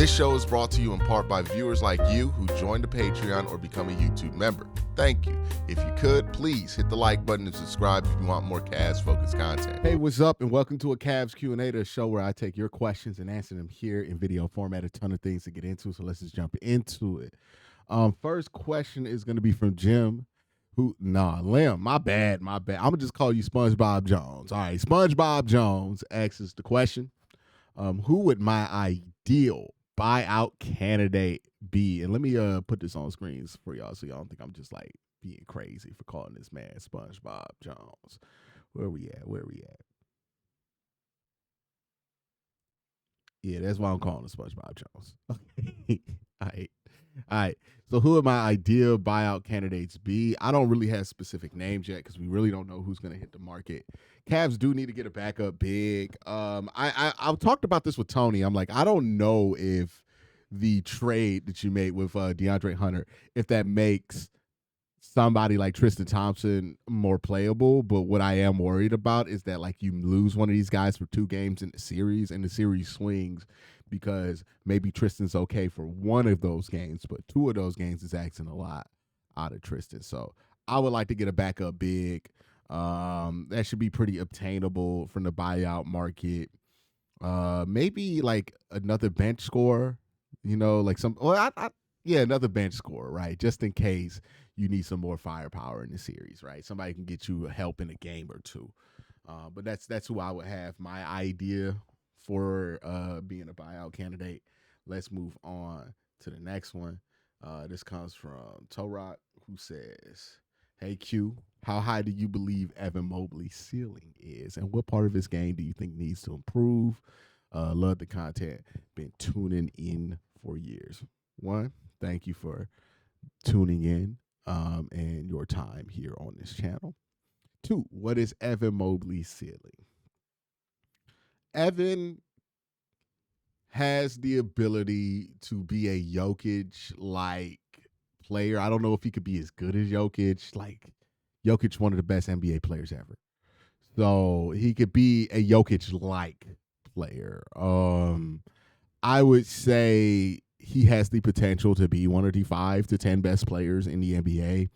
This show is brought to you in part by viewers like you who joined the Patreon or become a YouTube member. Thank you. If you could, please hit the like button and subscribe if you want more Cavs-focused content. Hey, what's up, and welcome to a CAVS QnA, the show where I take your questions and answer them here in video format. A ton of things to get into, so let's just jump into it. First question is going to be from Jim, Lim, my bad. I'm going to just call you SpongeBob Jones. All right, SpongeBob Jones asks the question, who would my ideal buyout candidate be? And let me put this on screens for y'all so y'all don't think I'm just like being crazy for calling this man SpongeBob Jones. Where we at? Yeah, that's why I'm calling him SpongeBob Jones. Okay. All right. So who would my ideal buyout candidates be? I don't really have specific names yet because we really don't know who's going to hit the market. Cavs do need to get a backup big. I talked about this with Tony. I'm like, I don't know if the trade that you made with DeAndre Hunter, if that makes somebody like Tristan Thompson more playable. But what I am worried about is that like you lose one of these guys for 2 games in the series and the series swings because maybe Tristan's okay for one of those games, but 2 of those games is asking a lot out of Tristan. So I would like to get a backup big. That should be pretty obtainable from the buyout market. Maybe like another bench scorer, like another bench scorer, right? Just in case you need some more firepower in the series, right? Somebody can get you help in a game or 2. But that's who I would have my idea for being a buyout candidate. Let's move on to the next one. This comes from Torok, who says, "Hey Q, how high do you believe Evan Mobley's ceiling is, and what part of his game do you think needs to improve? Love the content. Been tuning in for years." One, thank you for tuning in and your time here on this channel. 2, what is Evan Mobley's ceiling? Evan has the ability to be a Jokic-like player. I don't know if he could be as good as Jokic. Like, Jokic, one of the best NBA players ever. So he could be a Jokic-like player. I would say he has the potential to be one of the 5 to 10 best players in the NBA.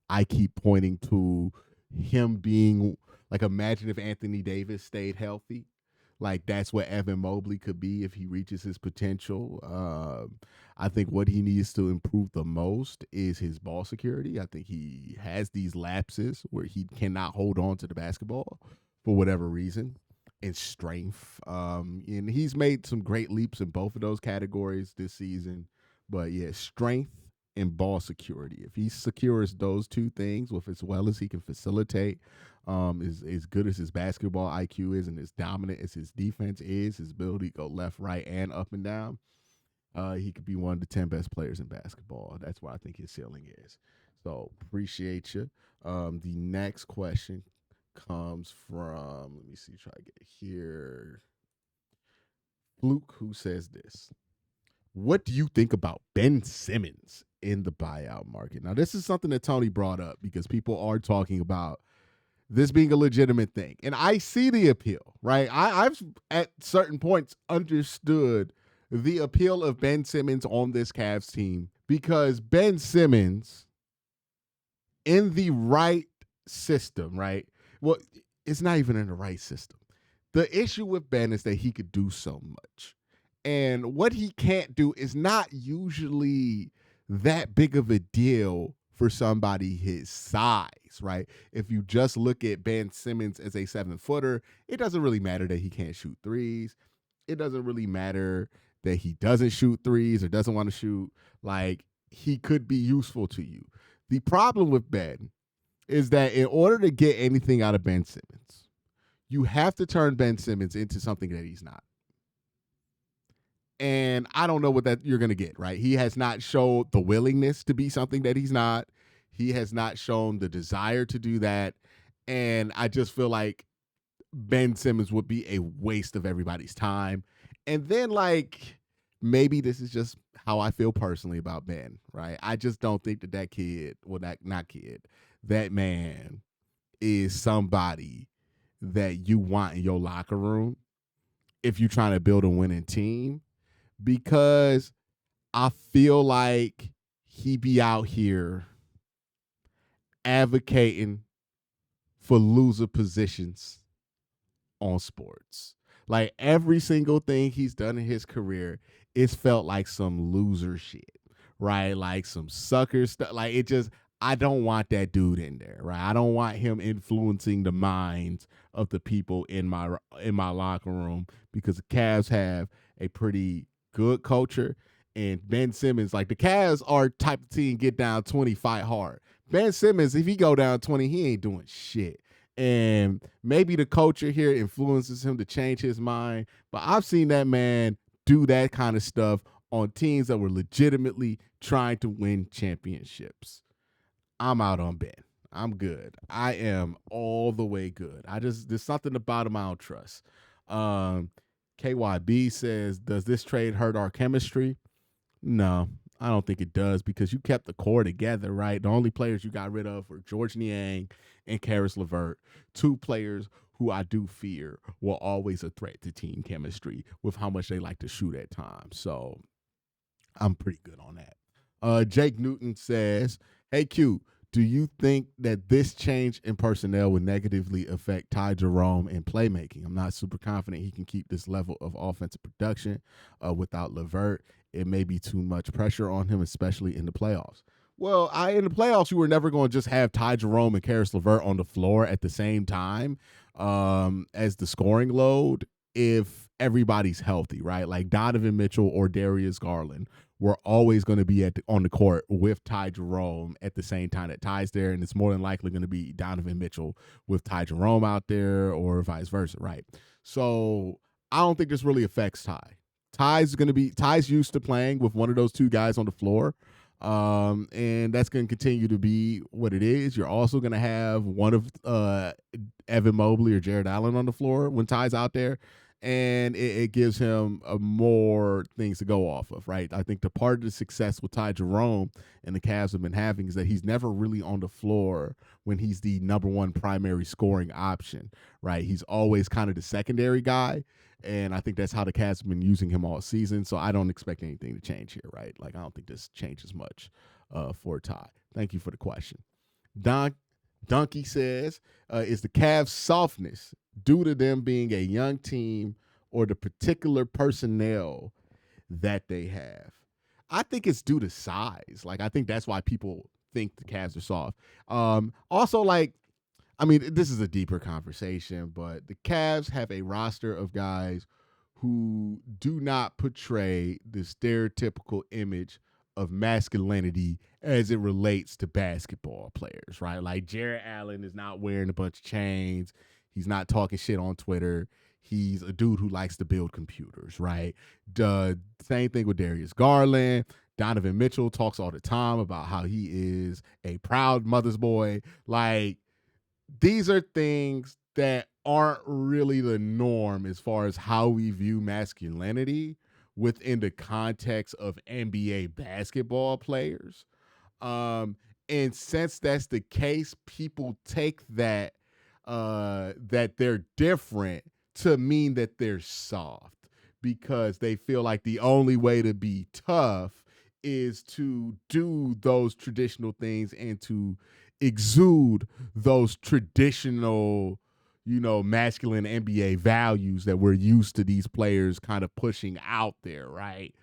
I keep pointing to him being like, imagine if Anthony Davis stayed healthy. Like, that's what Evan Mobley could be if he reaches his potential. I think what he needs to improve the most is his ball security. I think he has these lapses where he cannot hold on to the basketball for whatever reason, and strength. And he's made some great leaps in both of those categories this season. But yeah, strength and ball security. If he secures those 2 things with as well as he can facilitate, as good as his basketball IQ is and as dominant as his defense is, his ability to go left, right, and up and down, he could be one of the 10 best players in basketball. That's what I think his ceiling is. So appreciate you. The next question comes from, let me see, try to get it here. Fluke, who says this: what do you think about Ben Simmons in the buyout market? Now, this is something that Tony brought up because people are talking about this being a legitimate thing. And I see the appeal, right? I've at certain points understood the appeal of Ben Simmons on this Cavs team because Ben Simmons in the right system, right? Well, it's not even in the right system. The issue with Ben is that he could do so much. And what he can't do is not usually that big of a deal for somebody his size, right? If you just look at Ben Simmons as a 7-footer, it doesn't really matter that he can't shoot threes. It doesn't really matter that he doesn't shoot threes or doesn't want to shoot. Like, he could be useful to you. The problem with Ben is that in order to get anything out of Ben Simmons, you have to turn Ben Simmons into something that he's not. And I don't know what that you're going to get, right? He has not showed the willingness to be something that he's not. He has not shown the desire to do that. And I just feel like Ben Simmons would be a waste of everybody's time. And then, like, maybe this is just how I feel personally about Ben, right? I just don't think that kid, well, not kid, that man is somebody that you want in your locker room if you're trying to build a winning team. because I feel like he be out here advocating for loser positions on sports. Like every single thing he's done in his career, it's felt like some loser shit, right? Like some sucker stuff. Like it just, I don't want that dude in there, right? I don't want him influencing the minds of the people in my locker room, because the Cavs have a pretty good culture. And Ben Simmons, like the Cavs are type of team get down 20, fight hard. Ben Simmons, if he go down 20, he ain't doing shit. And maybe the culture here influences him to change his mind. But I've seen that man do that kind of stuff on teams that were legitimately trying to win championships. I'm out on Ben. I'm good. I am all the way good. There's something about him I don't trust. KYB says, does this trade hurt our chemistry? No, I don't think it does, because you kept the core together, right? The only players you got rid of were George Niang and Karis LeVert, two players who I do fear were always a threat to team chemistry with how much they like to shoot at times. So I'm pretty good on that. Jake Newton says, hey, Q, do you think that this change in personnel would negatively affect Ty Jerome in playmaking? I'm not super confident he can keep this level of offensive production without LeVert. It may be too much pressure on him, especially in the playoffs. Well, in the playoffs, you were never going to just have Ty Jerome and Karis LeVert on the floor at the same time as the scoring load if everybody's healthy, right? Like Donovan Mitchell or Darius Garland were always going to be on the court with Ty Jerome at the same time that Ty's there, and it's more than likely going to be Donovan Mitchell with Ty Jerome out there or vice versa, right? So I don't think this really affects Ty. Ty's used to playing with one of those two guys on the floor. And that's going to continue to be what it is. You're also going to have one of Evan Mobley or Jared Allen on the floor when Ty's out there, and it gives him more things to go off of, right? I think the part of the success with Ty Jerome and the Cavs have been having is that he's never really on the floor when he's the number one primary scoring option, right? He's always kind of the secondary guy. And I think that's how the Cavs have been using him all season. So I don't expect anything to change here, right? Like, I don't think this changes much for Ty. Thank you for the question. Donkey says, is the Cavs' softness due to them being a young team or the particular personnel that they have? I think it's due to size. Like, I think that's why people think the Cavs are soft. Also, like, I mean, this is a deeper conversation, but the Cavs have a roster of guys who do not portray the stereotypical image of masculinity as it relates to basketball players, right? Like Jared Allen is not wearing a bunch of chains. He's not talking shit on Twitter. He's a dude who likes to build computers, right? The same thing with Darius Garland. Donovan Mitchell talks all the time about how he is a proud mother's boy. Like, these are things that aren't really the norm as far as how we view masculinity within the context of NBA basketball players. And since that's the case, people take that that they're different to mean that they're soft, because they feel like the only way to be tough is to do those traditional things and to exude those traditional, masculine NBA values that we're used to these players kind of pushing out there, right?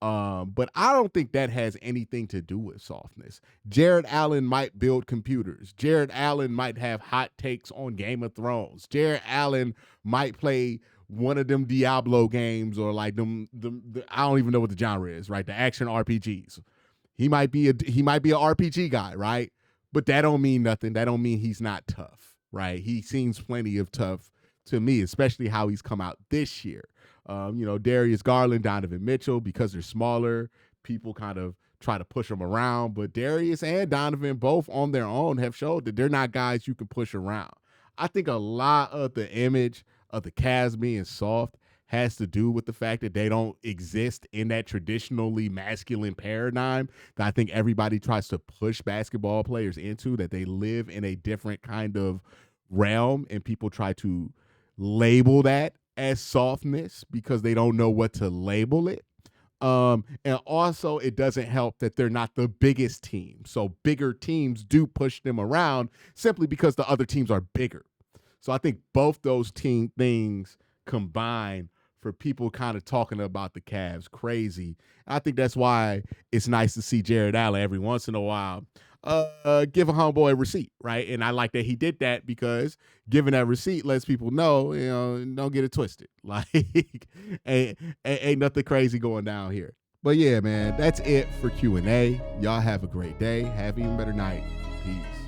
But I don't think that has anything to do with softness. Jared Allen might build computers. Jared Allen might have hot takes on Game of Thrones. Jared Allen might play one of them Diablo games, or like them I don't even know what the genre is, right? The action RPGs. He might be a RPG guy, right? But that don't mean nothing. That don't mean he's not tough, right? He seems plenty of tough to me, especially how he's come out this year. Darius Garland, Donovan Mitchell, because they're smaller, people kind of try to push them around. But Darius and Donovan, both on their own, have showed that they're not guys you can push around. I think a lot of the image of the Cavs being soft has to do with the fact that they don't exist in that traditionally masculine paradigm that I think everybody tries to push basketball players into, that they live in a different kind of realm, and people try to label that as softness because they don't know what to label it. And also it doesn't help that they're not the biggest team. So bigger teams do push them around simply because the other teams are bigger. So I think both those team things combine for people kind of talking about the Cavs crazy. I think that's why it's nice to see Jared Allen every once in a while give a homeboy a receipt, right? And I like that he did that because giving that receipt lets people know, don't get it twisted. Like, ain't nothing crazy going down here. But yeah, man, that's it for Q&A. Y'all have a great day. Have an even better night. Peace.